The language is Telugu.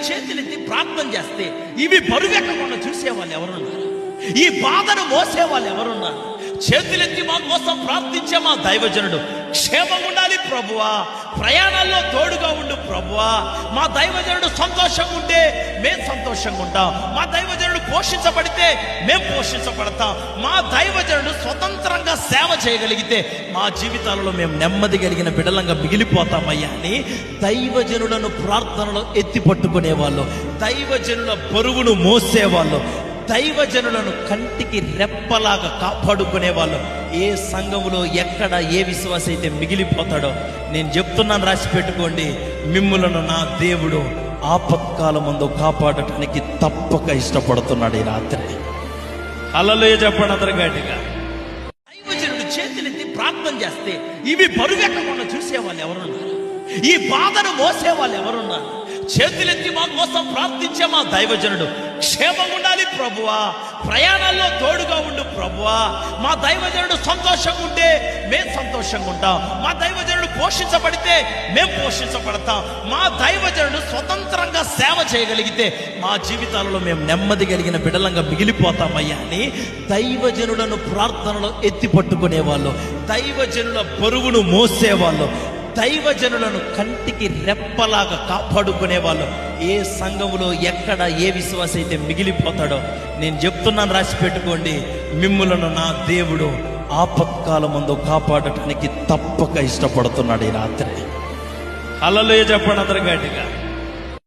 చేతులెత్తి ప్రార్థన చేస్తే ఇవి బరువెక్కకుండా చూసేవాళ్ళు ఎవరున్నారు? ఈ బాధను మోసేవాళ్ళు ఎవరున్నారు? చేతులెత్తి మా కోసం ప్రార్థించే మా దైవజనుడు క్షేమంగా ఉండాలి ప్రభువా, ప్రయాణాల్లో తోడుగా ఉండు ప్రభువా. మా దైవజనుడు సంతోషంగా ఉంటే మేము సంతోషంగా ఉంటాం. మా దైవజనుడు పోషించబడితే మేము పోషించబడతాం. మా దైవజనుడు స్వతంత్రంగా సేవ చేయగలిగితే మా జీవితాలలో మేము నెమ్మది కలిగిన బిడలంగా మిగిలిపోతామయ్యా అని దైవజనులను ప్రార్థనలో ఎత్తి పట్టుకునేవాళ్ళు, దైవజనుల బరువును మోసేవాళ్ళు, దైవజనులను కంటికి రెప్పలాగా కాపాడుకునే వాళ్ళు. ఏ సంఘములో ఎక్కడ ఏ విశ్వాస అయితే మిగిలిపోతాడో నేను చెప్తున్నాను, రాసి పెట్టుకోండి. మిమ్ములను నా దేవుడు ఆపత్కాలమందు కాపాడటానికి తప్పక ఇష్టపడుతున్నాడు ఈ రాత్రి. హల్లెలూయా చెప్పండి అందరూ గట్టిగా. దైవజనుడు చేతులెత్తి ప్రార్థన చేస్తే ఇవి బరువెక్కకుండా చూసేవాళ్ళు ఎవరున్నారు? ఈ బాధను మోసేవాళ్ళు ఎవరున్నారు? చేతులెత్తి మా కోసం ప్రార్థించే మా దైవజనుడు క్షేమంగా ఉండాలి ప్రభువా, ప్రయాణాల్లో తోడుగా ఉండు ప్రభువా. మా దైవజనుడు సంతోషంగా ఉంటే మేము సంతోషంగా ఉంటాం. మా దైవజనుడు పోషించబడితే మేము పోషించబడతాం. మా దైవజనుడు స్వతంత్రంగా సేవ చేయగలిగితే మా జీవితాలలో మేము నెమ్మది కలిగిన బిడలంగా మిగిలిపోతామయ్యా అని దైవజనులను ప్రార్థనలో ఎత్తి పట్టుకునేవాళ్ళు, దైవజనుల బరువును మోసేవాళ్ళు, దైవజనులను కంటికి రెప్పలాగా కాపాడుకునేవాళ్ళు. ఏ సంఘములో ఎక్కడ ఏ విశ్వాస అయితే మిగిలిపోతాడో నేను చెప్తున్నాను, రాసి పెట్టుకోండి. మిమ్ములను నా దేవుడు ఆపత్కాలమందు కాపాడటానికి తప్పక ఇష్టపడుతున్నాడు ఈ రాత్రి. హల్లెలూయా చెప్పండి అందరూ గట్టిగా.